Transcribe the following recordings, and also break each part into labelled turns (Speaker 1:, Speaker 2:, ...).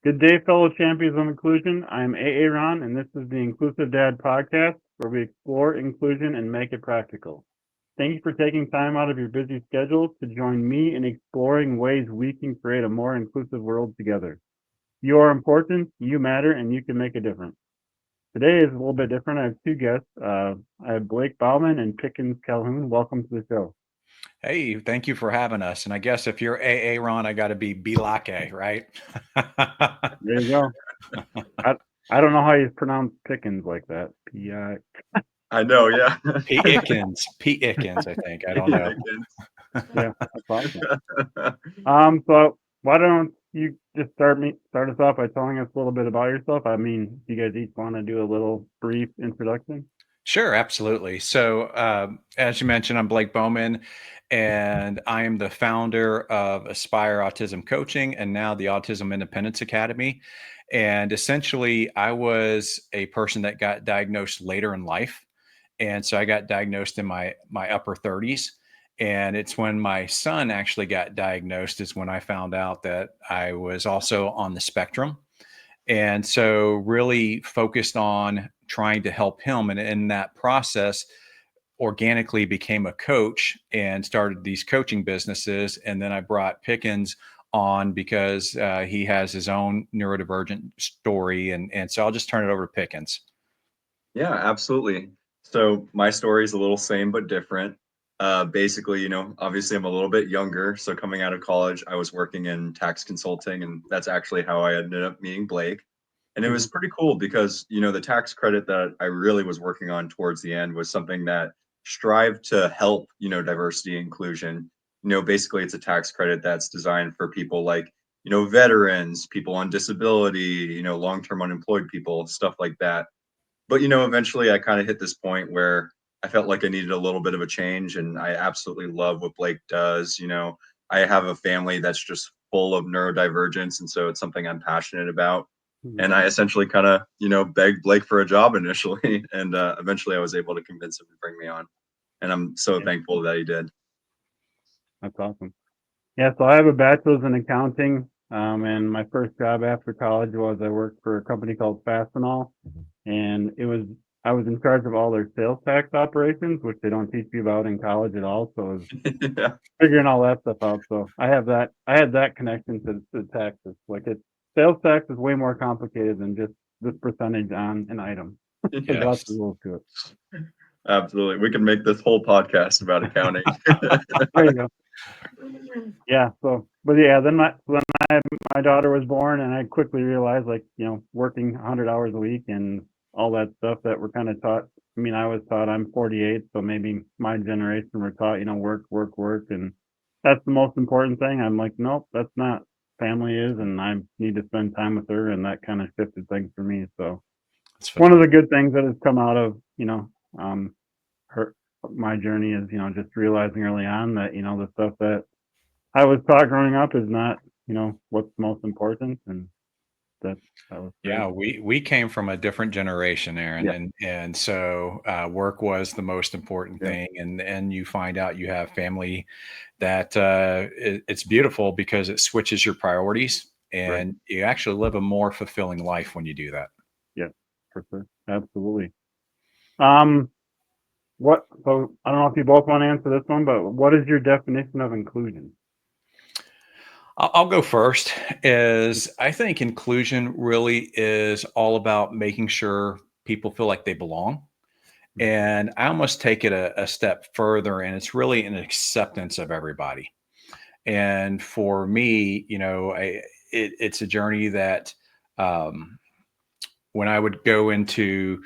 Speaker 1: Good day, fellow champions of inclusion. I'm AA Ron, and this is the Inclusive Dad podcast, where we explore inclusion and make it practical. Thank you for taking time out of your busy schedule to join me in exploring ways we can create a more inclusive world together. You are important, you matter, and you can make a difference. Today is a little bit different. I have two guests. I have Blake Baumann and Pickens Calhoun. Welcome to the show.
Speaker 2: Hey, thank you for having us. And I guess if you're AA Ron, I got to be Bilake, right?
Speaker 1: There you go. I don't know how you pronounce Pickens like that. P-I.
Speaker 3: I know, yeah.
Speaker 2: P. Ickens, I think. I don't know.
Speaker 1: Yeah, that's awesome. So why don't you just start us off by telling us a little bit about yourself? I mean, you guys each want to do a little brief introduction?
Speaker 2: Sure, absolutely. So, as you mentioned, I'm Blake Baumann, and I am the founder of ASPIE-R Autism Coaching and now the Autism Independence Academy. And essentially, I was a person that got diagnosed later in life. And so I got diagnosed in my upper 30s. And it's when my son actually got diagnosed is when I found out that I was also on the spectrum. And so really focused on trying to help him. And in that process, organically became a coach and started these coaching businesses. And then I brought Pickens on because he has his own neurodivergent story. And so I'll just turn it over to Pickens.
Speaker 3: Yeah, absolutely. So my story is a little same but different. Basically, obviously I'm a little bit younger. So coming out of college, I was working in tax consulting, and that's actually how I ended up meeting Blake. And it was pretty cool because, the tax credit that I really was working on towards the end was something that strived to help, diversity and inclusion. Basically it's a tax credit that's designed for people like, veterans, people on disability, long-term unemployed people, stuff like that. But, eventually I kind of hit this point where I felt like I needed a little bit of a change, and I absolutely love what Blake does. I have a family that's just full of neurodivergence, and so it's something I'm passionate about. And I essentially kind of, begged Blake for a job initially, and eventually I was able to convince him to bring me on. And I'm so thankful that he did.
Speaker 1: That's awesome. Yeah, so I have a bachelor's in accounting, and my first job after college was I worked for a company called Fastenal, and I was in charge of all their sales tax operations, which they don't teach you about in college at all. So I was
Speaker 3: Yeah.
Speaker 1: figuring all that stuff out. So I had that connection to taxes. Sales tax is way more complicated than just this percentage on an item. There's lots of rules to it.
Speaker 3: Absolutely. We can make this whole podcast about accounting.
Speaker 1: There you go. Yeah. Then my daughter was born, and I quickly realized, working 100 hours a week and all that stuff that we're kind of taught. I mean, I was taught, I'm 48, so maybe my generation were taught, work, work, work, and that's the most important thing. I'm like, nope, that's not. Family is, and I need to spend time with her, and that kind of shifted things for me. So one of the good things that has come out of my journey is just realizing early on that the stuff that I was taught growing up is not what's most important, and that was great.
Speaker 2: Yeah, we came from a different generation, Aaron, and so work was the most important thing, and you find out you have family that it's beautiful because it switches your priorities, and you actually live a more fulfilling life when you do that.
Speaker 1: Yeah, for sure, absolutely. So I don't know if you both want to answer this one, but what is your definition of inclusion?
Speaker 2: I'll go first. I think inclusion really is all about making sure people feel like they belong. And I almost take it a step further, and it's really an acceptance of everybody. And for me, it's a journey that when I would go into,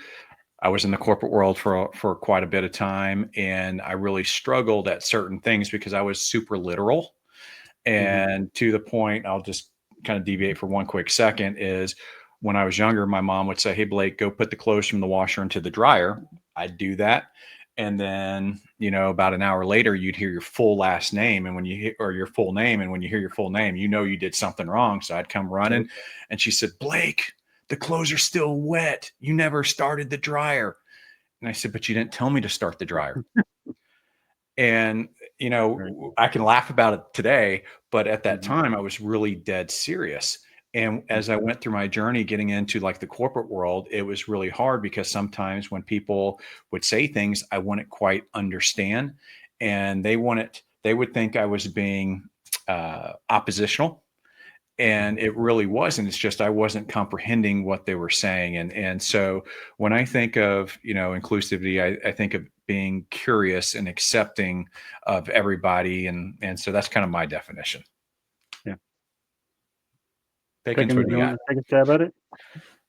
Speaker 2: I was in the corporate world for quite a bit of time, and I really struggled at certain things because I was super literal. And to the point, I'll just kind of deviate for one quick second, is when I was younger, my mom would say, "Hey, Blake, go put the clothes from the washer into the dryer." I'd do that. And then, about an hour later, you'd hear your full last name. And when your full name, and when you hear your full name, you did something wrong. So I'd come running, and she said, "Blake, the clothes are still wet. You never started the dryer." And I said, "But you didn't tell me to start the dryer." And, I can laugh about it today, but at that time I was really dead serious. And as I went through my journey getting into like the corporate world, it was really hard because sometimes when people would say things I wouldn't quite understand, and they would think I was being oppositional, and it really wasn't. It's just I wasn't comprehending what they were saying. And so when I think of, inclusivity, I think of being curious and accepting of everybody, and so that's kind of my definition.
Speaker 1: Yeah.
Speaker 2: Pickens,
Speaker 1: Pickens,
Speaker 2: what do
Speaker 1: you
Speaker 2: you
Speaker 1: want
Speaker 2: got?
Speaker 1: to take a stab at it?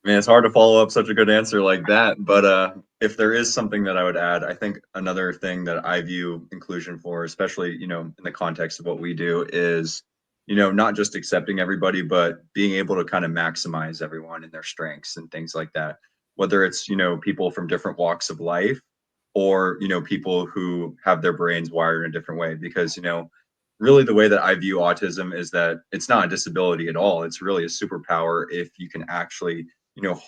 Speaker 3: I mean, it's hard to follow up such a good answer like that, but if there is something that I would add, I think another thing that I view inclusion for, especially, in the context of what we do, is, not just accepting everybody, but being able to kind of maximize everyone and their strengths and things like that. Whether it's, people from different walks of life or, people who have their brains wired in a different way. Because, really the way that I view autism is that it's not a disability at all. It's really a superpower if you can actually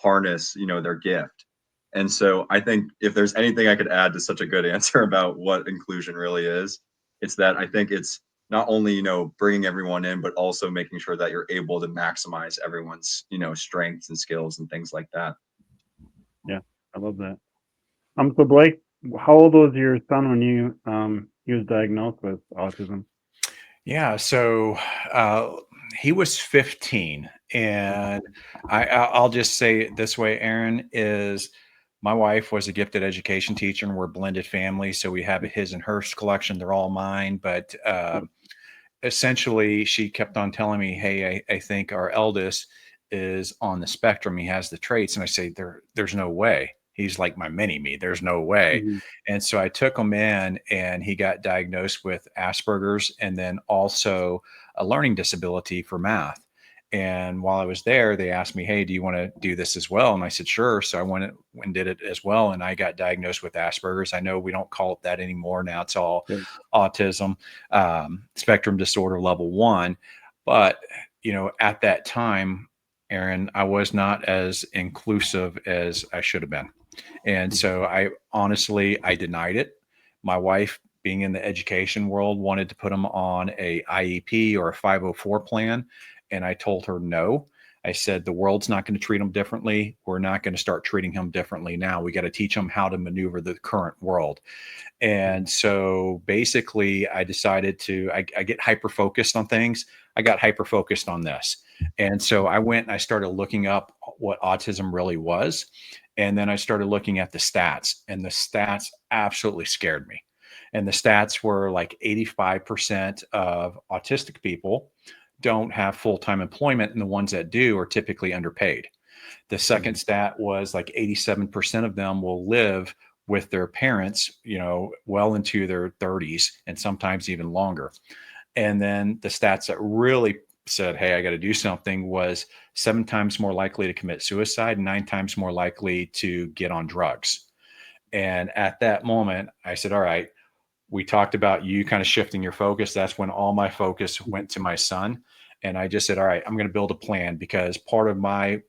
Speaker 3: harness their gift. And so I think if there's anything I could add to such a good answer about what inclusion really is, it's that I think it's not only bringing everyone in, but also making sure that you're able to maximize everyone's strengths and skills and things like that.
Speaker 1: Yeah, I love that. So Blake, how old was your son when he was diagnosed with autism?
Speaker 2: Yeah, so he was 15, and I'll just say it this way, Aaron, is my wife was a gifted education teacher, and we're a blended family, so we have a his and hers collection. They're all mine, but essentially, she kept on telling me, "Hey, I think our eldest is on the spectrum. He has the traits," and I say, "There's no way. He's like my mini me. There's no way."
Speaker 1: Mhm.
Speaker 2: And so I took him in, and he got diagnosed with Asperger's and then also a learning disability for math. And while I was there, they asked me, "Hey, do you want to do this as well?" And I said, "Sure." So I went and did it as well. And I got diagnosed with Asperger's. I know we don't call it that anymore. Now it's all
Speaker 1: Yeah.
Speaker 2: autism, spectrum disorder level 1. But, at that time, Aaron, I was not as inclusive as I should have been. And so I denied it. My wife, being in the education world, wanted to put him on a IEP or a 504 plan. And I told her no. I said, the world's not going to treat him differently. We're not going to start treating him differently now. We got to teach him how to maneuver the current world. And so basically, I decided I get hyper focused on things. I got hyper focused on this. And so I went and I started looking up what autism really was. And then I started looking at the stats, and the stats absolutely scared me. And the stats were like 85% of autistic people don't have full-time employment, and the ones that do are typically underpaid. The second stat was like 87% of them will live with their parents, well into their 30s and sometimes even longer. And then the stats that really said, "Hey, I got to do something," was 7 times more likely to commit suicide, 9 times more likely to get on drugs. And at that moment, I said, "All right, we talked about you kind of shifting your focus." That's when all my focus went to my son. And I just said, "All right, I'm going to build a plan," because part of my,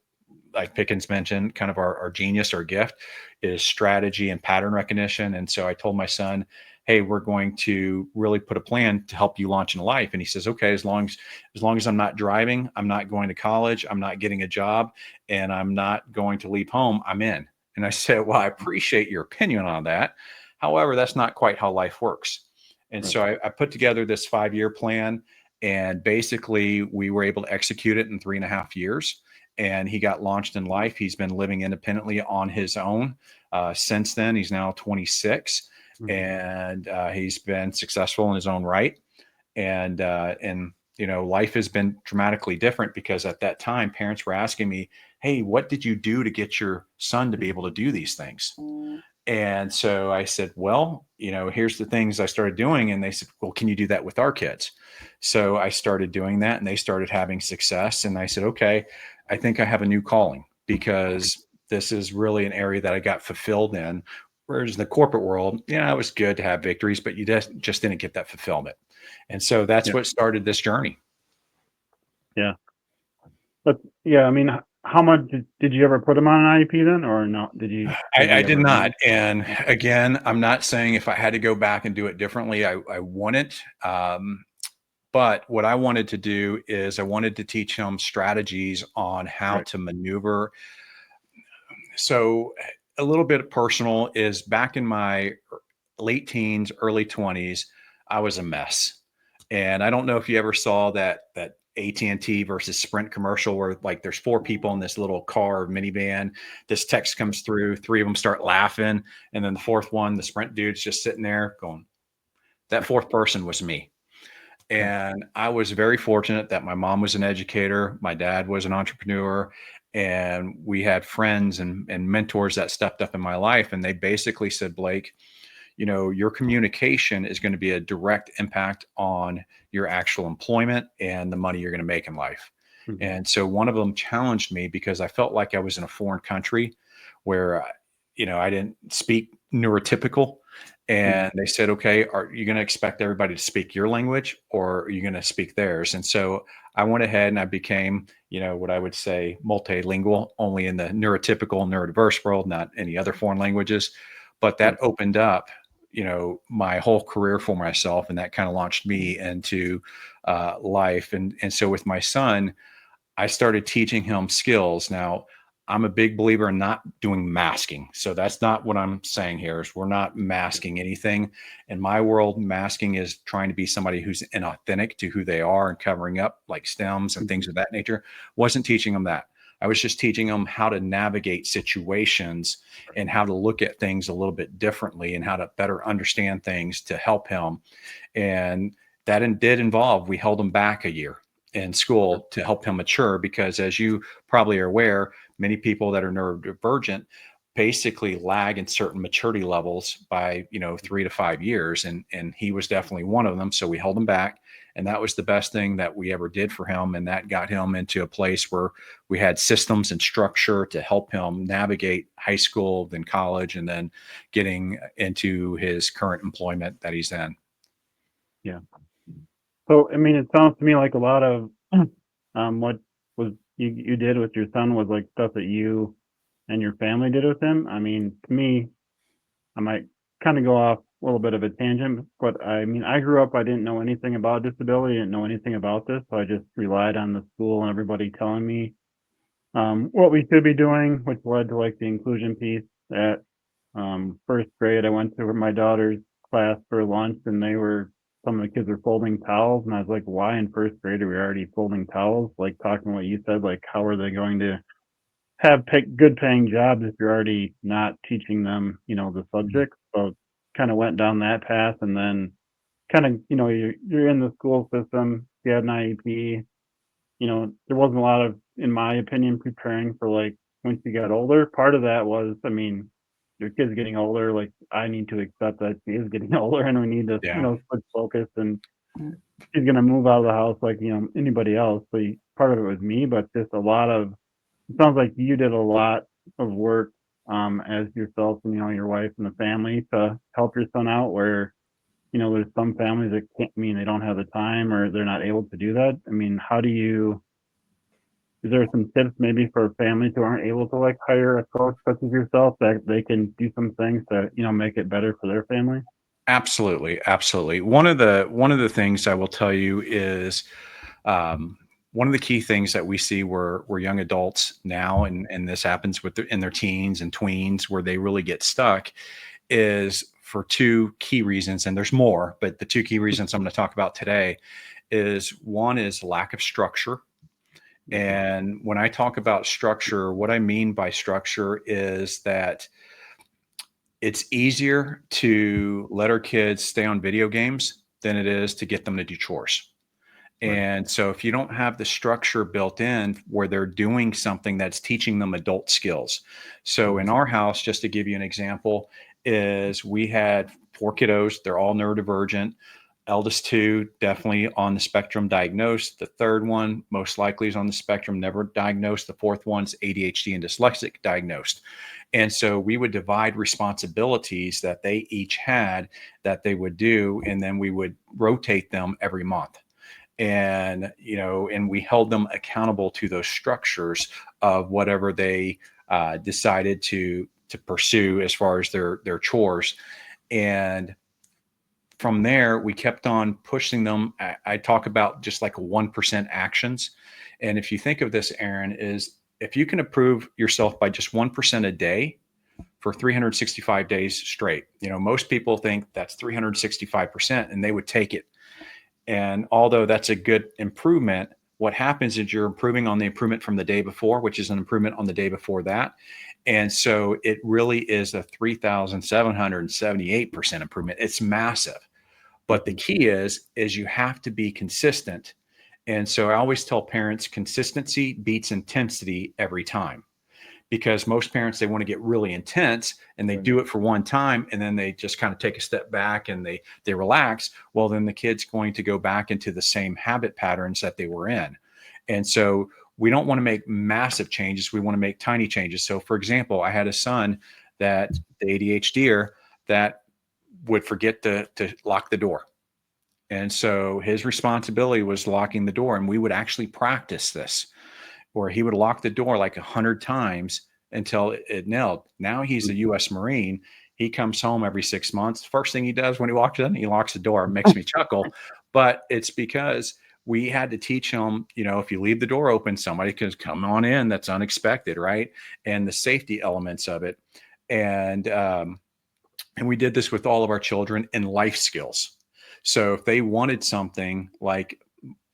Speaker 2: like Pickens mentioned, kind of our genius or gift is strategy and pattern recognition. And so I told my son, "Hey, we're going to really put a plan to help you launch in life." And he says, "Okay, as long as I'm not driving, I'm not going to college, I'm not getting a job, and I'm not going to leave home, I'm in." And I said, "Well, I appreciate your opinion on that. However, that's not quite how life works." And
Speaker 1: Right.
Speaker 2: so I put together this 5-year plan, and basically we were able to execute it in 3.5 years. And he got launched in life. He's been living independently on his own since then. He's now 26, and he's been successful in his own right. And life has been dramatically different, because at that time, parents were asking me, "Hey, what did you do to get your son to be able to do these things?" And so I said, "Well, here's the things I started doing." And they said, "Well, can you do that with our kids?" So I started doing that, and they started having success. And I said, "Okay, I think I have a new calling, because this is really an area that I got fulfilled in." Whereas in the corporate world, it was good to have victories, but you just didn't get that fulfillment. And so that's
Speaker 1: Yeah.
Speaker 2: what started this journey.
Speaker 1: Yeah. But yeah, I mean, how much did you ever put him on an IEP then, or no? Did you?
Speaker 2: I did not. And again, I'm not saying if I had to go back and do it differently, I wouldn't. But what I wanted to do is I wanted to teach him strategies on how
Speaker 1: Right.
Speaker 2: to maneuver. So a little bit personal is back in my late teens, early 20s, I was a mess. And I don't know if you ever saw that AT&T versus Sprint commercial where like there's four people in this little car minivan. This text comes through, three of them start laughing, and then the fourth one, the Sprint dude's just sitting there going, that fourth person was me.
Speaker 1: Okay.
Speaker 2: And I was very fortunate that my mom was an educator, my dad was an entrepreneur, and we had friends and mentors that stepped up in my life. And they basically said, Blake, you know, your communication is going to be a direct impact on your actual employment and the money you're going to make in life.
Speaker 1: Mhm.
Speaker 2: And so one of them challenged me because I felt like I was in a foreign country where, you know, I didn't speak neurotypical. And they said, okay, are you going to expect everybody to speak your language or are you going to speak theirs? And so I went ahead and I became, you know, what I would say multilingual, only in the neurotypical, neurodiverse world, not any other foreign languages. But that opened up, you know, my whole career for myself. And that kind of launched me into life. And so with my son, I started teaching him skills. Now, I'm a big believer in not doing masking. So that's not what I'm saying here is we're not masking anything. In my world, masking is trying to be somebody who's inauthentic to who they are and covering up like stems and things of that nature. Wasn't teaching them that. I was just teaching them how to navigate situations and how to look at things a little bit differently and how to better understand things to help him. And that did involve, we held him back a year in school to help him mature because as you probably are aware, many people that are neurodivergent basically lag in certain maturity levels by, you know, 3 to 5 years. And he was definitely one of them. So we held him back. And that was the best thing that we ever did for him. And that got him into a place where we had systems and structure to help him navigate high school, then college, and then getting into his current employment that he's in.
Speaker 1: Yeah. So, I mean, it sounds to me like a lot of what was you did with your son was like stuff that you and your family did with him. I mean, to me, I might kind of go off a little bit of a tangent, but I mean, I grew up, I didn't know anything about disability, didn't know anything about this. So I just relied on the school and everybody telling me what we should be doing, which led to like the inclusion piece. At first grade, I went to my daughter's class for lunch and some of the kids were folding towels. And I was like, why in first grade are we already folding towels? Like talking what you said, like how are they going to have good paying jobs if you're already not teaching them, you know, the subject. So kind of went down that path and then kind of, you know, you're in the school system, you had an IEP, you know, there wasn't a lot of, in my opinion, preparing for like once you got older. Part of that was, I mean, your kid's getting older, like I need to accept that she is getting older and we need to, you
Speaker 2: Yeah.
Speaker 1: know, switch focus and she's gonna move out of the house like, you know, anybody else. So part of it was me, but just a lot of it sounds like you did a lot of work as yourself and, you know, your wife and the family to help your son out where, you know, there's some families that can't, I mean, they don't have the time or they're not able to do that. I mean, is there some tips maybe for families who aren't able to like hire a coach such as yourself that they can do some things to, you know, make it better for their family?
Speaker 2: Absolutely, absolutely. One of the things I will tell you is one of the key things that we see where young adults now, and this happens in their teens and tweens, where they really get stuck, is for two key reasons, and there's more, but the two key reasons I'm going to talk about today is one is lack of structure. And when I talk about structure, what I mean by structure is that it's easier to let our kids stay on video games than it is to get them to do chores.
Speaker 1: Right.
Speaker 2: And so if you don't have the structure built in where they're doing something that's teaching them adult skills. So in our house, just to give you an example, is we had four kiddos. They're all neurodivergent. Eldest two, definitely on the spectrum diagnosed. The third one, most likely is on the spectrum, never diagnosed. The fourth one's ADHD and dyslexic diagnosed. And so we would divide responsibilities that they each had that they would do, and then we would rotate them every month. And, you know, and we held them accountable to those structures of whatever they decided to pursue as far as their chores. And from there, we kept on pushing them. I talk about just like 1% actions. And if you think of this, Aaron, is if you can improve yourself by just 1% a day for 365 days straight, most people think that's 365% and they would take it. And although that's a good improvement, what happens is you're improving on the improvement from the day before, which is an improvement on the day before that. And so it really is a 3,778% improvement. It's massive. But the key is you have to be consistent. And so I always tell parents consistency beats intensity every time, because most parents, they want to get really intense and they do it for one time and then they just kind of take a step back and they relax. Well, then the kid's going to go back into the same habit patterns that they were in. And so we don't want to make massive changes. We want to make tiny changes. So for example, I had a son that the ADHDer that would forget to lock the door. And so his responsibility was locking the door. And we would actually practice this, where he would lock the door like 100 times until it nailed. Now he's a U.S. Marine. He comes home every 6 months. First thing he does when he walks in, he locks the door. It makes me chuckle. But it's because we had to teach him, if you leave the door open, somebody can come on in. That's unexpected, right? And the safety elements of it. And we did this with all of our children in life skills. So if they wanted something, like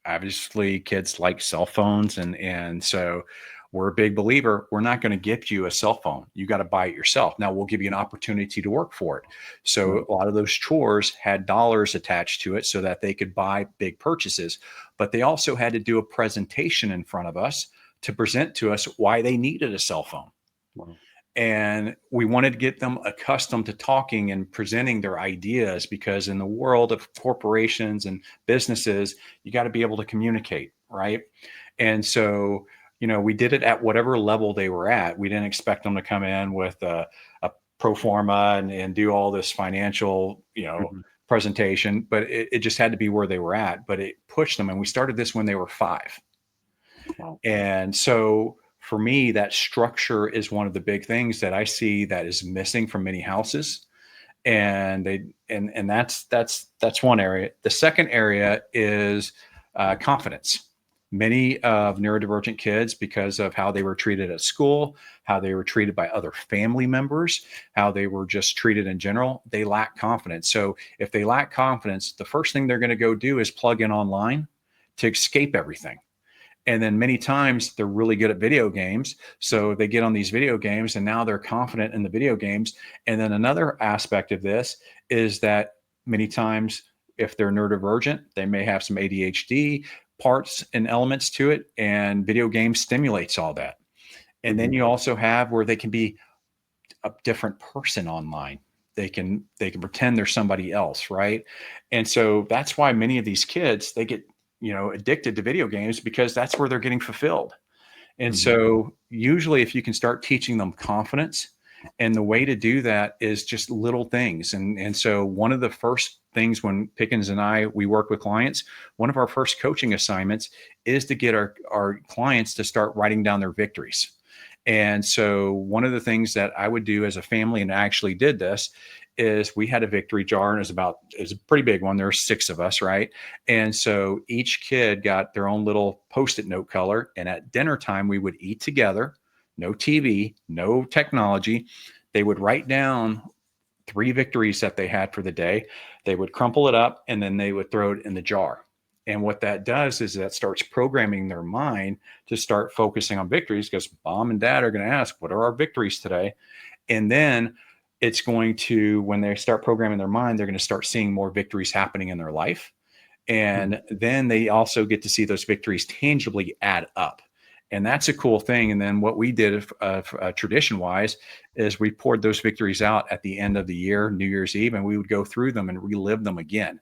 Speaker 2: obviously kids like cell phones, and so we're a big believer, we're not going to get you a cell phone. You got to buy it yourself. Now we'll give you an opportunity to work for it. So a lot of those chores had dollars attached to it so that they could buy big purchases, but they also had to do a presentation in front of us to present to us why they needed a cell phone. Wow. And we wanted to get them accustomed to talking and presenting their ideas, because in the world of corporations and businesses, you got to be able to communicate, right? And so, we did it at whatever level they were at. We didn't expect them to come in with a pro forma and do all this financial, presentation, but it just had to be where they were at. But it pushed them. And we started this when they were 5. Wow. And so for me, that structure is one of the big things that I see that is missing from many houses. And that's one area. The second area is confidence. Many of neurodivergent kids, because of how they were treated at school, how they were treated by other family members, how they were just treated in general, they lack confidence. So if they lack confidence, the first thing they're going to go do is plug in online to escape everything. And then many times they're really good at video games. So they get on these video games and now they're confident in the video games. And then another aspect of this is that many times if they're neurodivergent, they may have some ADHD parts and elements to it, and video game stimulates all that. And then you also have where they can be a different person online. They can pretend they're somebody else, right? And so that's why many of these kids, they get addicted to video games, because that's where they're getting fulfilled. And so usually if you can start teaching them confidence, and the way to do that is just little things. And so one of the first things when Pickens and we work with clients, one of our first coaching assignments is to get our clients to start writing down their victories. And so one of the things that I would do as a family, and I actually did this, is we had a victory jar, and it was a pretty big one. There were 6 of us, right? And so each kid got their own little Post-it note color. And at dinner time, we would eat together, no TV, no technology. They would write down 3 victories that they had for the day. They would crumple it up and then they would throw it in the jar. And what that does is that starts programming their mind to start focusing on victories, because mom and dad are going to ask, what are our victories today? And then it's going to, when they start programming their mind, they're going to start seeing more victories happening in their life. And then they also get to see those victories tangibly add up. And that's a cool thing. And then what we did tradition wise is we poured those victories out at the end of the year, New Year's Eve, and we would go through them and relive them again.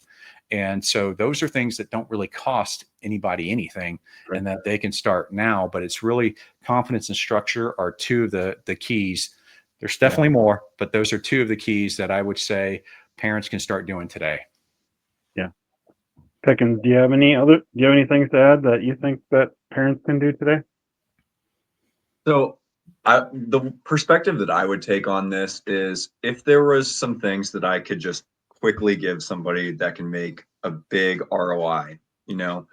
Speaker 2: And so those are things that don't really cost anybody anything, and that they can start now. But it's really confidence and structure are 2 of the keys. There's definitely more, but those are 2 of the keys that I would say parents can start doing today.
Speaker 1: Yeah. Pickens, do you have any things to add that you think that parents can do today?
Speaker 3: So the perspective that I would take on this is, if there was some things that I could just quickly give somebody that can make a big ROI, you know,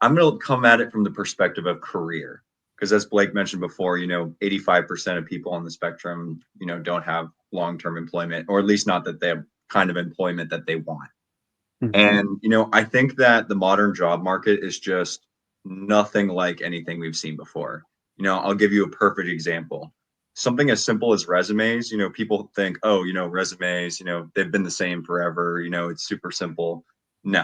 Speaker 3: I'm going to come at it from the perspective of career. Because as Blake mentioned before, 85% of people on the spectrum, don't have long-term employment, or at least not that they have kind of employment that they want. And, I think that the modern job market is just nothing like anything we've seen before. I'll give you a perfect example. Something as simple as resumes, people think, oh, resumes, they've been the same forever, it's super simple. No.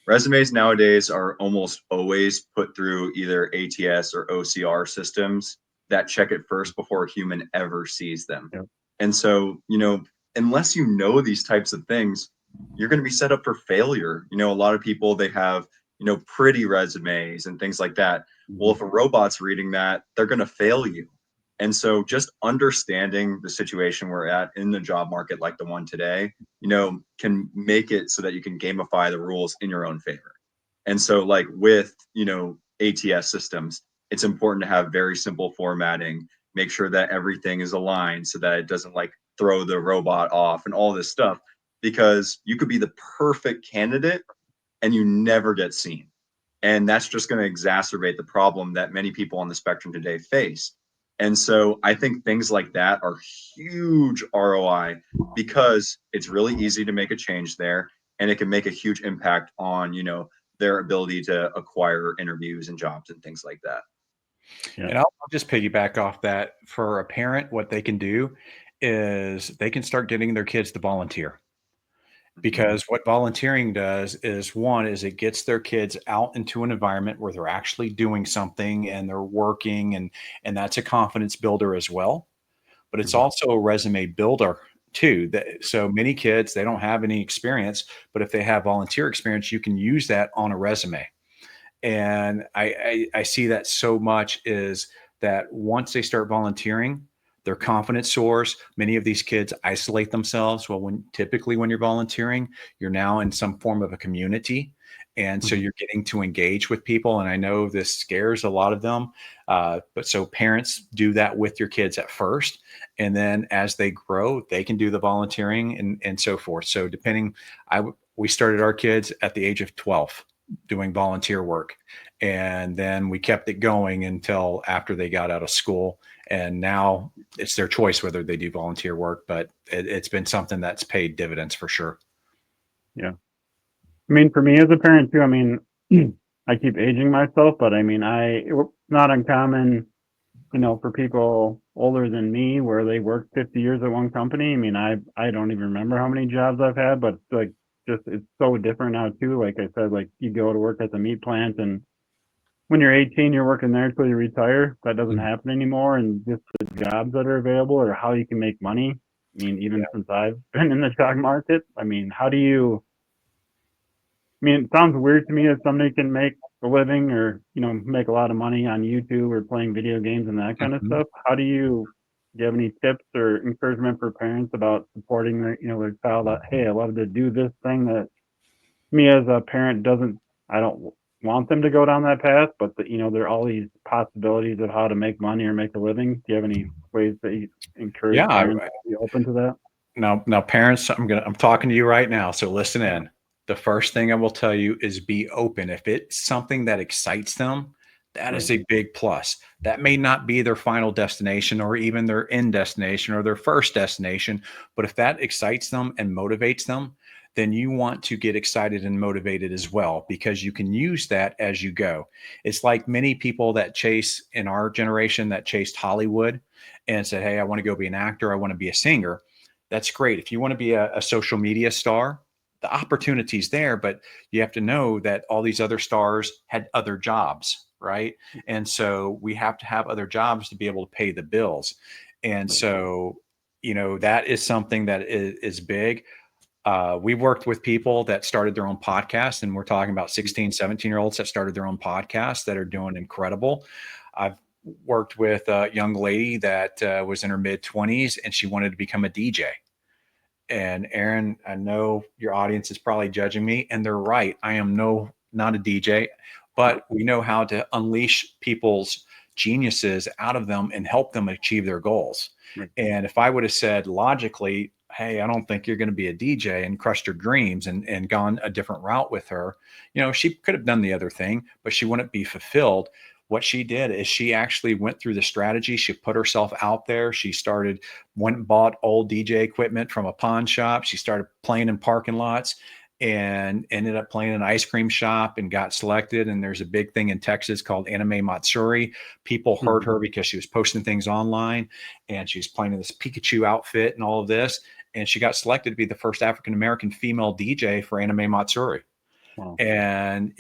Speaker 3: Resumes nowadays are almost always put through either ATS or OCR systems that check it first before a human ever sees them.
Speaker 1: Yep.
Speaker 3: And so, unless you know these types of things, you're going to be set up for failure. A lot of people, they have, pretty resumes and things like that. Well, if a robot's reading that, they're going to fail you. And so just understanding the situation we're at in the job market like the one today, can make it so that you can gamify the rules in your own favor. And so like with, ATS systems, it's important to have very simple formatting, make sure that everything is aligned so that it doesn't like throw the robot off and all this stuff, because you could be the perfect candidate and you never get seen. And that's just going to exacerbate the problem that many people on the spectrum today face. And so I think things like that are huge ROI, because it's really easy to make a change there, and it can make a huge impact on, their ability to acquire interviews and jobs and things like that.
Speaker 2: Yeah. And I'll just piggyback off that. For a parent, what they can do is they can start getting their kids to volunteer. Because what volunteering does is, one, is it gets their kids out into an environment where they're actually doing something and they're working, and that's a confidence builder as well. But it's also a resume builder too. So many kids, they don't have any experience, but if they have volunteer experience, you can use that on a resume. And I see that so much, is that once they start volunteering, their confidence soars. Many of these kids isolate themselves. Well, typically when you're volunteering, you're now in some form of a community. And so you're getting to engage with people. And I know this scares a lot of them. But so parents, do that with your kids at first. And then as they grow, they can do the volunteering and so forth. So we started our kids at the age of 12 doing volunteer work. And then we kept it going until after they got out of school. And now it's their choice whether they do volunteer work, but it's been something that's paid dividends for sure.
Speaker 1: Yeah. I mean, for me as a parent too, I mean, I keep aging myself, but I mean, it's not uncommon, for people older than me where they worked 50 years at one company. I mean, I don't even remember how many jobs I've had, but like, it's so different now too. Like I said, like you go to work at the meat plant, and when you're 18, you're working there until you retire. That doesn't happen anymore. And just the jobs that are available, or how you can make money. I mean, even since I've been in the job market, I mean, it sounds weird to me that somebody can make a living or, make a lot of money on YouTube or playing video games and that kind of stuff. Do you have any tips or encouragement for parents about supporting their child that, hey, I love to do this thing that me as a parent I don't want them to go down that path, but there are all these possibilities of how to make money or make a living. Do you have any ways that you encourage parents to be open to that?
Speaker 2: Now parents, I'm talking to you right now. So listen in. The first thing I will tell you is be open. If it's something that excites them, that is a big plus. That may not be their final destination or even their end destination or their first destination, but if that excites them and motivates them, then you want to get excited and motivated as well, because you can use that as you go. It's like many people that in our generation that chased Hollywood and said, hey, I want to go be an actor, I want to be a singer. That's great. If you want to be a social media star, the opportunity's there, but you have to know that all these other stars had other jobs, right? And so we have to have other jobs to be able to pay the bills. And so, that is something that is big. We've worked with people that started their own podcast, and we're talking about 16, 17-year-olds that started their own podcast that are doing incredible. I've worked with a young lady that was in her mid-20s, and she wanted to become a DJ. And Aaron, I know your audience is probably judging me, and they're right. I am not a DJ, but we know how to unleash people's geniuses out of them and help them achieve their goals. Right. And if I would have said logically, hey, I don't think you're going to be a DJ, and crushed her dreams and gone a different route with her. She could have done the other thing, but she wouldn't be fulfilled. What she did is she actually went through the strategy. She put herself out there. She went and bought old DJ equipment from a pawn shop. She started playing in parking lots and ended up playing in an ice cream shop and got selected. And there's a big thing in Texas called Anime Matsuri. People heard her because she was posting things online, and she was playing in this Pikachu outfit and all of this. And she got selected to be the first African-American female DJ for Anime Matsuri.
Speaker 1: Wow.
Speaker 2: And,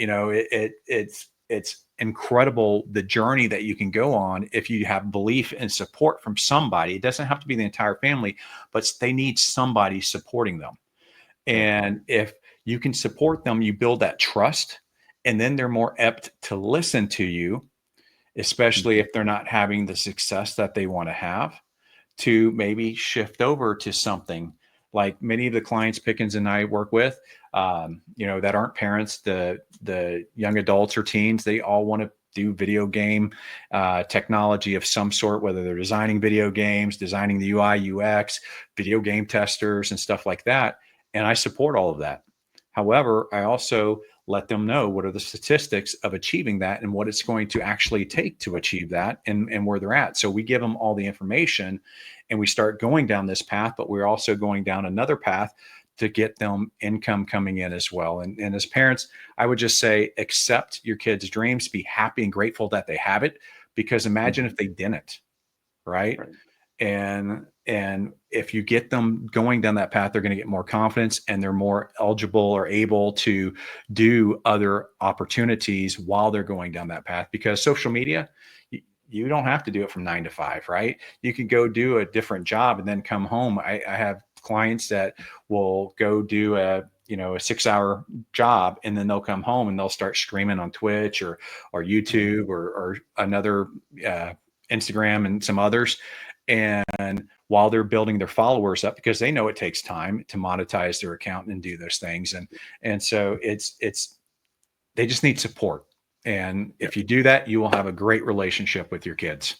Speaker 2: it's incredible the journey that you can go on if you have belief and support from somebody. It doesn't have to be the entire family, but they need somebody supporting them. And if you can support them, you build that trust, and then they're more apt to listen to you, especially if they're not having the success that they want to have, to maybe shift over to something like many of the clients Pickens and I work with, that aren't parents, the young adults or teens. They all want to do video game technology of some sort, whether they're designing video games, designing the UI, UX, video game testers, and stuff like that. And I support all of that. However, I also let them know what are the statistics of achieving that and what it's going to actually take to achieve that, and where they're at. So we give them all the information, and we start going down this path, but we're also going down another path to get them income coming in as well. And as parents, I would just say, accept your kids' dreams, be happy and grateful that they have it, because imagine if they didn't, right? And if you get them going down that path, they're going to get more confidence, and they're more eligible or able to do other opportunities while they're going down that path. Because social media, you don't have to do it from 9 to 5, right? You can go do a different job and then come home. I have clients that will go do a 6-hour job, and then they'll come home and they'll start streaming on Twitch or YouTube or another Instagram and some others. And while they're building their followers up, because they know it takes time to monetize their account and do those things. And so they just need support. And if you do that, you will have a great relationship with your kids.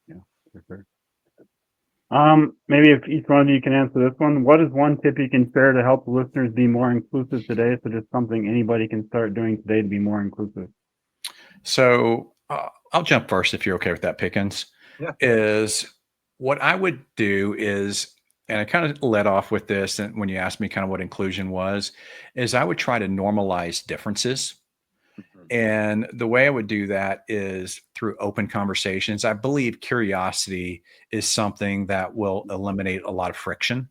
Speaker 1: Yeah, for sure. Maybe if each one of you can answer this one, what is one tip you can share to help listeners be more inclusive today? So just something anybody can start doing today to be more inclusive.
Speaker 2: So I'll jump first, if you're okay with that, Pickens.
Speaker 3: Yeah.
Speaker 2: Is what I would do is, and I kind of led off with this, and when you asked me kind of what inclusion was, is I would try to normalize differences. And the way I would do that is through open conversations. I believe curiosity is something that will eliminate a lot of friction.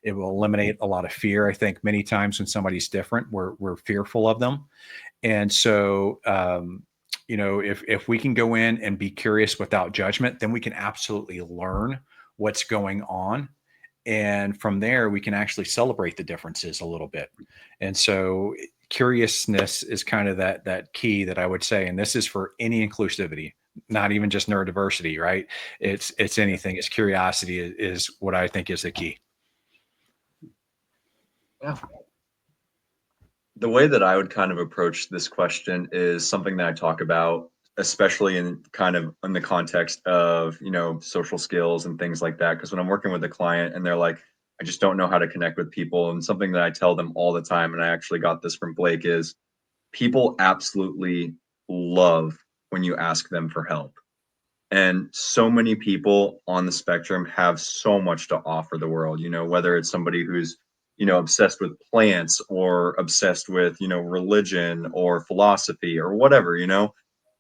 Speaker 2: It will eliminate a lot of fear. I think many times when somebody's different, we're fearful of them. And so, if we can go in and be curious without judgment, then we can absolutely learn what's going on. And from there, we can actually celebrate the differences a little bit. And so curiousness is kind of that key that I would say. And this is for any inclusivity, not even just neurodiversity, right? It's anything. It's curiosity is what I think is the key.
Speaker 3: Yeah. The way that I would kind of approach this question is something that I talk about, especially in the context of, social skills and things like that. Because when I'm working with a client and they're like, I just don't know how to connect with people, and something that I tell them all the time, and I actually got this from Blake, is people absolutely love when you ask them for help. And so many people on the spectrum have so much to offer the world, whether it's somebody who's, obsessed with plants or obsessed with, religion or philosophy or whatever,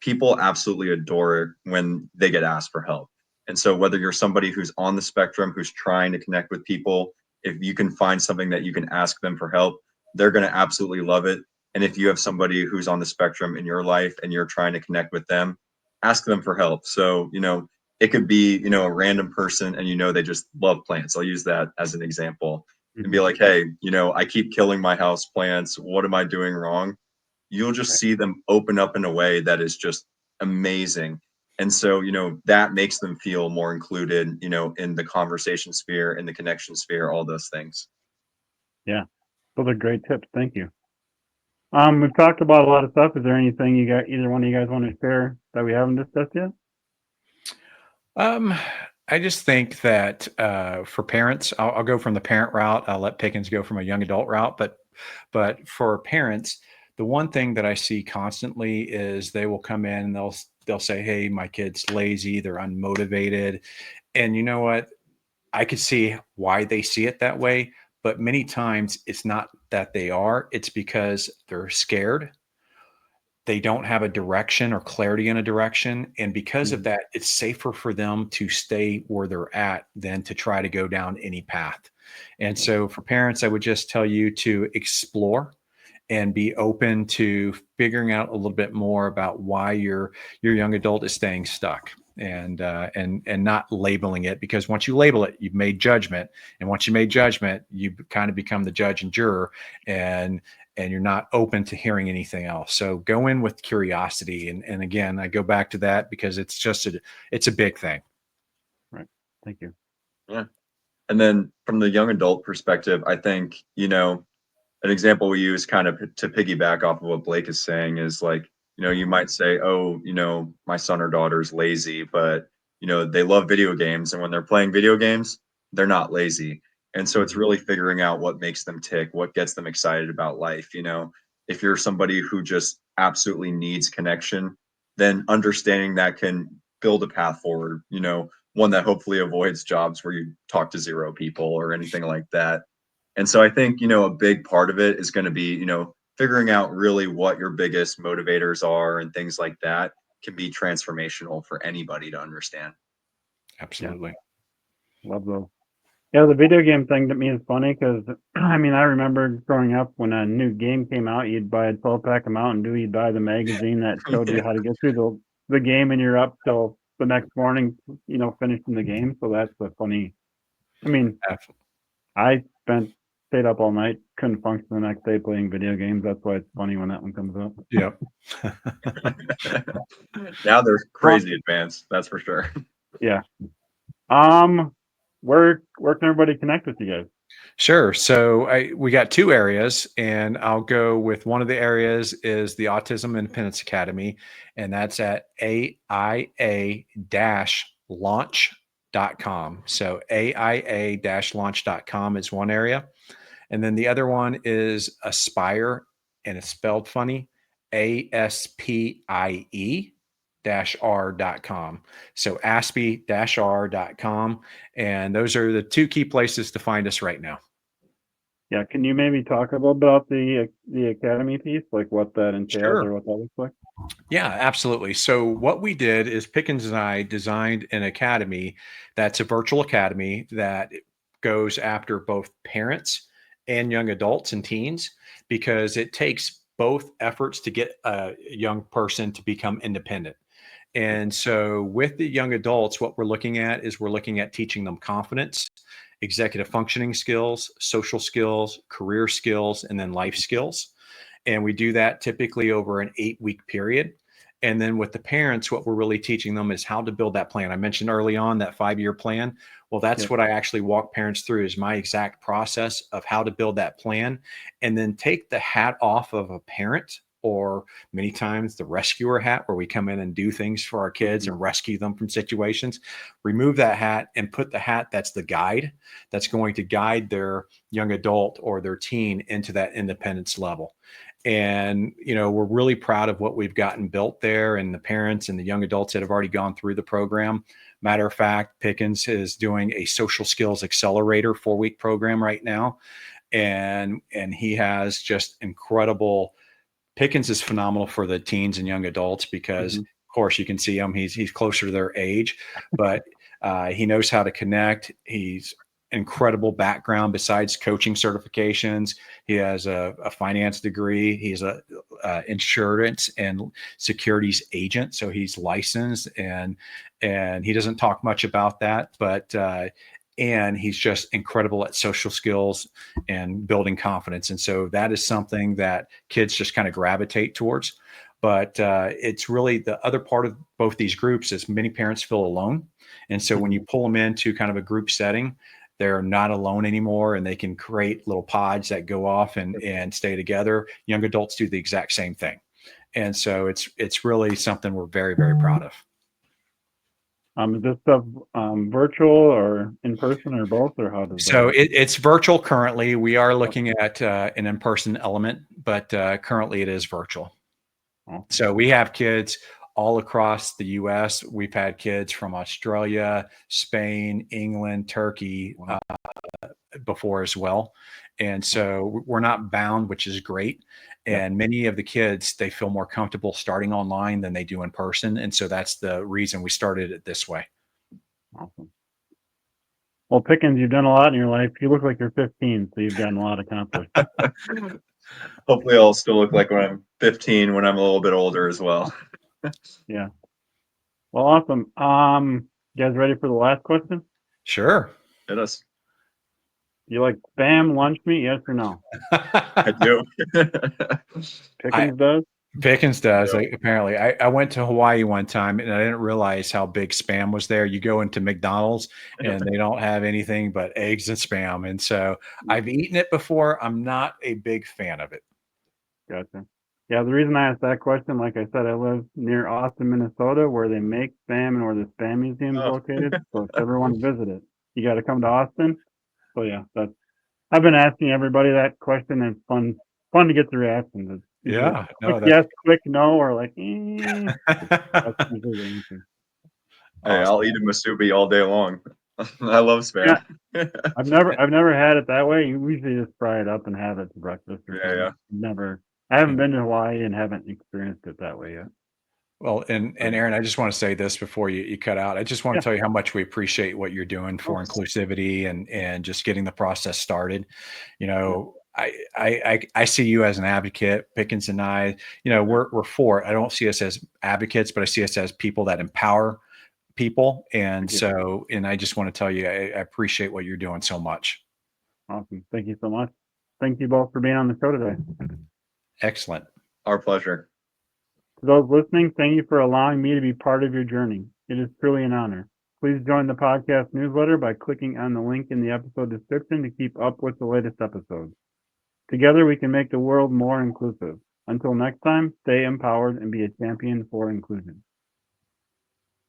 Speaker 3: people absolutely adore it when they get asked for help. And so whether you're somebody who's on the spectrum, who's trying to connect with people, if you can find something that you can ask them for help, they're going to absolutely love it. And if you have somebody who's on the spectrum in your life and you're trying to connect with them, ask them for help. So, it could be, a random person and, they just love plants. I'll use that as an example and be like, hey, I keep killing my house plants. What am I doing wrong? You'll just see them open up in a way that is just amazing. And so, that makes them feel more included, in the conversation sphere, in the connection sphere, all those things.
Speaker 1: Yeah, those are great tips. Thank you. We've talked about a lot of stuff. Is there anything either one of you guys want to share that we haven't discussed yet?
Speaker 2: I just think that for parents, I'll go from the parent route. I'll let Pickens go from a young adult route. But for parents, the one thing that I see constantly is they will come in and they'll say, "Hey, my kid's lazy. They're unmotivated." And you know what? I could see why they see it that way. But many times it's not that they are. It's because they're scared, they don't have a direction or clarity in a direction. And because of
Speaker 1: Mhm.
Speaker 2: that, it's safer for them to stay where they're at than to try to go down any path. And so for parents, I would just tell you to explore and be open to figuring out a little bit more about why your young adult is staying stuck, and not labeling it, because once you label it, you've made judgment, and once you made judgment, you kind of become the judge and juror, and you're not open to hearing anything else. So go in with curiosity, and again, I go back to that because it's a big thing.
Speaker 1: Right. Thank you.
Speaker 3: Yeah. And then from the young adult perspective, I think, an example we use kind of to piggyback off of what Blake is saying is like, you might say, oh, my son or daughter's lazy, but, they love video games. And when they're playing video games, they're not lazy. And so it's
Speaker 1: Mhm.
Speaker 3: really figuring out what makes them tick, what gets them excited about life. If you're somebody who just absolutely needs connection, then understanding that can build a path forward, one that hopefully avoids jobs where you talk to zero people or anything like that. And so I think, a big part of it is going to be, figuring out really what your biggest motivators are and things like that can be transformational for anybody to understand.
Speaker 1: Yeah.
Speaker 2: Absolutely.
Speaker 1: Love those. Yeah, the video game thing to me is funny because I mean I remember growing up when a new game came out, you'd buy a 12-pack of Mountain Dew, you'd buy the magazine that showed you how to get through the game, and you're up till the next morning, finishing the game. So that's a funny. I mean,
Speaker 2: Ab-
Speaker 1: I stayed up all night, couldn't function the next day playing video games. That's why it's funny when that one comes up.
Speaker 2: Yep.
Speaker 3: Now they're
Speaker 1: Uh,
Speaker 3: crazy advanced, that's for sure.
Speaker 1: yeah. Um, where can everybody connect with you guys?
Speaker 2: Sure. So we got two areas, and I'll go with one of the areas is the Autism Independence Academy, and that's at AIA-launch.com. So AIA-launch.com is one area. And then the other one is Aspire, and it's spelled funny, ASPIE R.com. So ASPIE-R.com. And those are the two key places to find us right now.
Speaker 1: Yeah, can you maybe talk a little bit about the academy piece, like what that entails
Speaker 2: Sure.
Speaker 1: or what that looks like?
Speaker 2: Yeah, absolutely. So what we did is Pickens and I designed an academy that's a virtual academy that goes after both parents and young adults and teens, because it takes both efforts to get a young person to become independent. And so with the young adults, what we're looking at teaching them confidence, executive functioning skills, social skills, career skills, and then life skills. And we do that typically over an 8-week period. And then with the parents, what we're really teaching them is how to build that plan. I mentioned early on that 5-year plan. Well, that's
Speaker 1: Yep.
Speaker 2: what I actually walk parents through, is my exact process of how to build that plan, and then take the hat off of a parent, or many times the rescuer hat, where we come in and do things for our kids
Speaker 1: Mhm.
Speaker 2: and rescue them from situations. Remove that hat and put the hat that's the guide, that's going to guide their young adult or their teen into that independence level. And we're really proud of what we've gotten built there, and the parents and the young adults that have already gone through the program. Matter of fact, Pickens is doing a social skills accelerator 4-week program right now, and he has just incredible. Pickens is phenomenal for the teens and young adults because,
Speaker 1: Mhm.
Speaker 2: of course, you can see him. He's closer to their age, but he knows how to connect. He's incredible background besides coaching certifications. He has a finance degree. He's a insurance and securities agent, so he's licensed, and he doesn't talk much about that, but and he's just incredible at social skills and building confidence. And so that is something that kids just kind of gravitate towards. But it's really the other part of both these groups is many parents feel alone. And so when you
Speaker 1: Mhm.
Speaker 2: pull them into kind of a group setting, they're not alone anymore, and they can create little pods that go off and stay together. Young adults do the exact same thing. And so it's really something we're very, very proud of.
Speaker 1: Is this stuff virtual or in person or both, or how does that
Speaker 2: So
Speaker 1: work?
Speaker 2: it's virtual currently. We are looking at an in-person element, but currently it is virtual.
Speaker 1: Awesome.
Speaker 2: So we have kids all across the U.S. We've had kids from Australia, Spain, England, Turkey before as well. And so we're not bound, which is great. And many of the kids, they feel more comfortable starting online than they do in person. And so that's the reason we started it this way.
Speaker 1: Awesome. Well, Pickens, you've done a lot in your life. You look like you're 15, so you've gotten a lot accomplished.
Speaker 3: Hopefully I'll still look like when I'm 15 when I'm a little bit older as well.
Speaker 1: Yeah. Well, awesome. You guys ready for the last question?
Speaker 2: Sure.
Speaker 3: Hit us.
Speaker 1: You like Spam lunch meat, yes or no?
Speaker 3: I do.
Speaker 1: Pickens does?
Speaker 2: Pickens does,
Speaker 3: Yeah.
Speaker 2: apparently. I went to Hawaii one time and I didn't realize how big Spam was there. You go into McDonald's and they don't have anything but eggs and Spam. And so I've eaten it before. I'm not a big fan of it.
Speaker 1: Gotcha. Yeah, the reason I asked that question, like I said, I live near Austin, Minnesota, where they make Spam and where the Spam Museum is
Speaker 3: Oh.
Speaker 1: located. So if you ever want to visit it, you got to come to Austin. So yeah, I've been asking everybody that question, and it's fun to get the reactions. It's either
Speaker 2: Yeah.
Speaker 1: quick
Speaker 2: No,
Speaker 1: yes, quick no, or like, that's usually the answer.
Speaker 3: Hey, I'll eat a masubi all day long. I love Spam.
Speaker 1: Yeah. I've never had it that way. You usually just fry it up and have it for breakfast or
Speaker 3: Yeah,
Speaker 1: something. I haven't been to Hawaii and haven't experienced it that way yet.
Speaker 2: Well, and Aaron, I just want to say this before you cut out. I just want to tell you how much we appreciate what you're doing for inclusivity and just getting the process started. You know, I see you as an advocate. Pickens and I, you know, we're for it. I don't see us as advocates, but I see us as people that empower people. And so, and I just want to tell you, I appreciate what you're doing so much.
Speaker 1: Awesome. Thank you so much. Thank you both for being on the show today.
Speaker 2: Excellent.
Speaker 3: Our pleasure.
Speaker 1: To those listening, thank you for allowing me to be part of your journey. It is truly an honor. Please join the podcast newsletter by clicking on the link in the episode description to keep up with the latest episodes. Together, we can make the world more inclusive. Until next time, stay empowered and be a champion for inclusion.